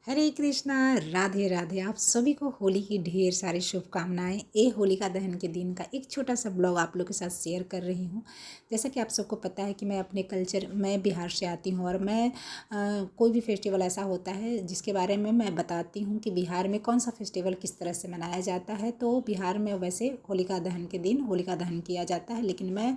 हरे कृष्णा। राधे राधे। आप सभी को होली की ढेर सारी शुभकामनाएं। ये होलिका दहन के दिन का एक छोटा सा ब्लॉग आप लोगों के साथ शेयर कर रही हूँ। जैसा कि आप सबको पता है कि मैं बिहार से आती हूँ और कोई भी फेस्टिवल ऐसा होता है जिसके बारे में मैं बताती हूँ कि बिहार में कौन सा फेस्टिवल किस तरह से मनाया जाता है। तो बिहार में वैसे होलिका दहन के दिन होलिका दहन किया जाता है, लेकिन मैं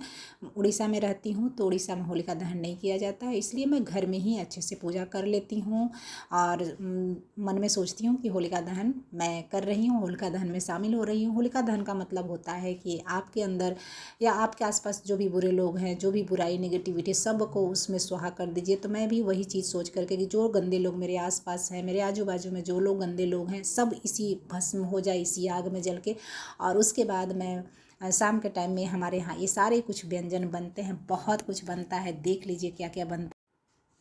उड़ीसा में रहती हूँ तो उड़ीसा में होलिका दहन नहीं किया जाता है, इसलिए मैं घर में ही अच्छे से पूजा कर लेती हूँ और मन में सोचती हूँ कि होलिका दहन मैं कर रही हूँ, होलिका दहन में शामिल हो रही हूँ। होलिका दहन का मतलब होता है कि आपके अंदर या आपके आसपास जो भी बुरे लोग हैं, जो भी बुराई नेगेटिविटी, सब को उसमें स्वाहा कर दीजिए। तो मैं भी वही चीज़ सोच करके कि जो गंदे लोग मेरे आसपास हैं, मेरे आजू बाजू में जो लोग गंदे लोग हैं, सब इसी भस्म हो जाए, इसी आग में जल के। और उसके बाद मैं शाम के टाइम में हमारे यहाँ ये सारे कुछ व्यंजन बनते हैं, बहुत कुछ बनता है। देख लीजिए क्या क्या बनता है।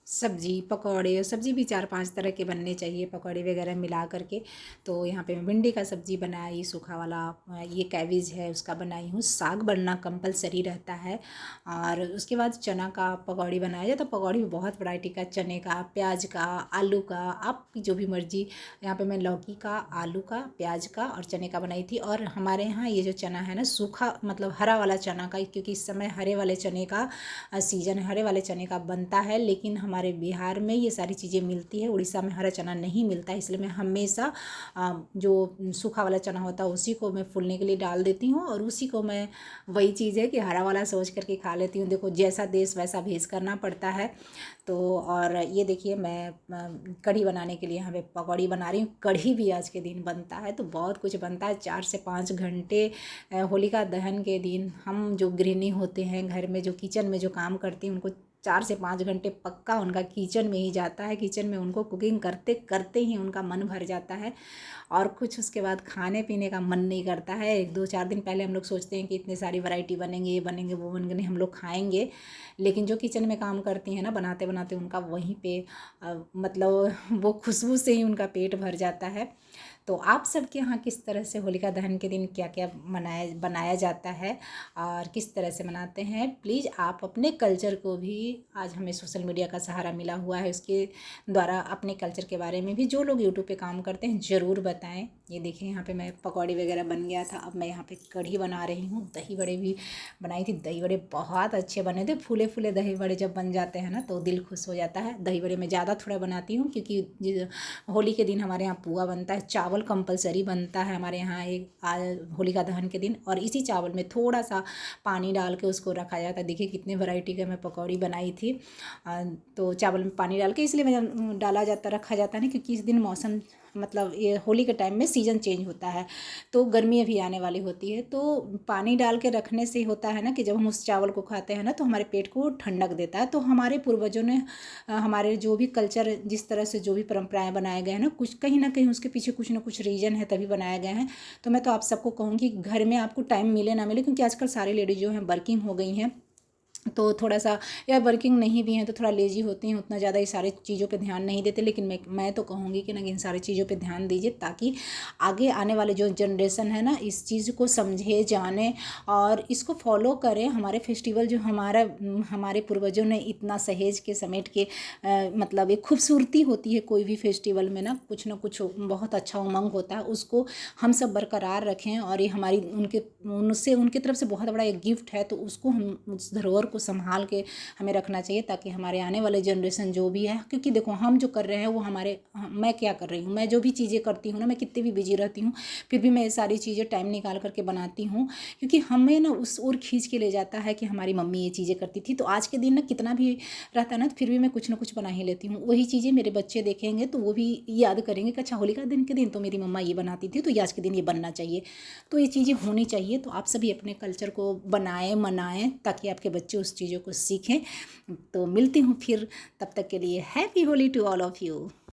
सब्जी पकौड़े, सब्जी भी 4-5 तरह के बनने चाहिए, पकौड़े वगैरह मिला करके। तो यहाँ पे मैं भिंडी का सब्जी बनाई, सूखा वाला ये कैबेज है उसका बनाई हूँ। साग बनना कंपलसरी रहता है। और उसके बाद चना का पकौड़ी बनाया जाता है। पकौड़ी भी बहुत वैरायटी का, चने का, प्याज का, आलू का, आपकी जो भी मर्जी। यहाँ पे मैं लौकी का, आलू का, प्याज का और चने का बनाई थी। और हमारे यहाँ ये जो चना है ना, सूखा मतलब हरा वाला चना का, क्योंकि इस समय हरे वाले चने का सीजन, हरे वाले चने का बनता है। लेकिन हमारे बिहार में ये सारी चीज़ें मिलती है, उड़ीसा में हरा चना नहीं मिलता है, इसलिए मैं हमेशा जो सूखा वाला चना होता है उसी को मैं फूलने के लिए डाल देती हूँ। और उसी को मैं, वही चीज़ है कि हरा वाला सोच करके खा लेती हूँ। देखो, जैसा देश वैसा भेष करना पड़ता है। तो और ये देखिए, मैं कढ़ी बनाने के लिए यहाँ पे पकौड़ी बना रही हूँ। कढ़ी भी आज के दिन बनता है, तो बहुत कुछ बनता है। 4 से 5 घंटे होलिका दहन के दिन हम जो गृहिणी होते हैं, घर में जो किचन में जो काम करती हैं, उनको 4 से 5 घंटे पक्का उनका किचन में ही जाता है। किचन में उनको कुकिंग करते करते ही उनका मन भर जाता है और कुछ उसके बाद खाने पीने का मन नहीं करता है। 1-2-4 दिन पहले हम लोग सोचते हैं कि इतने सारी वैरायटी बनेंगे, ये बनेंगे, वो बनेंगे, हम लोग खाएंगे। लेकिन जो किचन में काम करती हैं ना, बनाते बनाते उनका वहीं पे मतलब वो खुशबू से ही उनका पेट भर जाता है। तो आप सबके यहाँ किस तरह से होलिका दहन के दिन क्या क्या बनाया जाता है और किस तरह से मनाते हैं? प्लीज़ आप अपने कल्चर को भी, आज हमें सोशल मीडिया का सहारा मिला हुआ है, उसके द्वारा अपने कल्चर के बारे में भी जो लोग यूट्यूब पे काम करते हैं ज़रूर बताएं। ये देखिए, यहाँ पे मैं पकौड़ी वगैरह बन गया था। अब मैं यहाँ पे कढ़ी बना रही हूँ। दही बड़े भी बनाई थी। दही बड़े बहुत अच्छे बने थे। फूले फूले दही बड़े जब बन जाते हैं ना तो दिल खुश हो जाता है। दही बड़े मैं ज़्यादा थोड़ा बनाती हूँ, क्योंकि होली के दिन हमारे यहाँ पुआ बनता है, चावल कंपलसरी बनता है हमारे यहाँ होलिका दहन के दिन। और इसी चावल में थोड़ा सा पानी डाल के उसको रखा जाता है। देखिए कितने वैरायटी का मैं पकौड़ी बनाई थी। तो चावल में पानी डाल के इसलिए मैं रखा जाता है ना, क्योंकि इस दिन मौसम, मतलब ये होली के टाइम में सीज़न चेंज होता है, तो गर्मी अभी आने वाली होती है। तो पानी डाल के रखने से होता है ना कि जब हम उस चावल को खाते हैं ना तो हमारे पेट को ठंडक देता है। तो हमारे पूर्वजों ने हमारे जो भी कल्चर, जिस तरह से जो भी परंपराएं बनाए गए हैं ना, कुछ कहीं ना कहीं उसके पीछे कुछ ना कुछ रीज़न है, तभी बनाए गए हैं। तो मैं तो आप सबको कहूँगी, घर में आपको टाइम मिले ना मिले, क्योंकि आजकल सारी लेडीज जो हैं वर्किंग हो गई हैं, तो थोड़ा सा, या वर्किंग नहीं भी हैं तो थोड़ा लेजी होती हैं, उतना ज़्यादा ये सारी चीज़ों पे ध्यान नहीं देते। लेकिन मैं तो कहूँगी कि ना, इन सारी चीज़ों पे ध्यान दीजिए, ताकि आगे आने वाले जो जनरेशन है ना, इस चीज़ को समझे, जाने और इसको फॉलो करें। हमारे फेस्टिवल जो हमारे पूर्वजों ने इतना सहेज के समेट के मतलब एक खूबसूरती होती है कोई भी फेस्टिवल में ना कुछ बहुत अच्छा उमंग होता है, उसको हम सब बरकरार रखें। और ये हमारी उनकी तरफ से बहुत बड़ा एक गिफ्ट है, तो उसको हम उस धरोहर को संभाल के हमें रखना चाहिए, ताकि हमारे आने वाले जनरेशन जो भी है, क्योंकि देखो हम जो कर रहे हैं वो मैं क्या कर रही हूँ, मैं जो भी चीज़ें करती हूँ ना, मैं कितनी भी बिजी रहती हूँ, फिर भी मैं ये सारी चीज़ें टाइम निकाल करके बनाती हूँ, क्योंकि हमें ना उस ओर खींच के ले जाता है कि हमारी मम्मी ये चीज़ें करती थी। तो आज के दिन ना कितना भी रहता है ना, तो फिर भी मैं कुछ ना कुछ बना ही लेती हूँ। वही चीज़ें मेरे बच्चे देखेंगे तो वो भी याद करेंगे कि अच्छा, होलिका दिन के दिन तो मेरी मम्मा ये बनाती थी, तो ये आज के दिन ये बनना चाहिए। तो ये चीज़ें होनी चाहिए। तो आप सभी अपने कल्चर को बनाएं, मनाएं, ताकि आपके बच्चे उस चीज़ों को सीखें। तो मिलती हूँ फिर, तब तक के लिए happy Holi to all of you.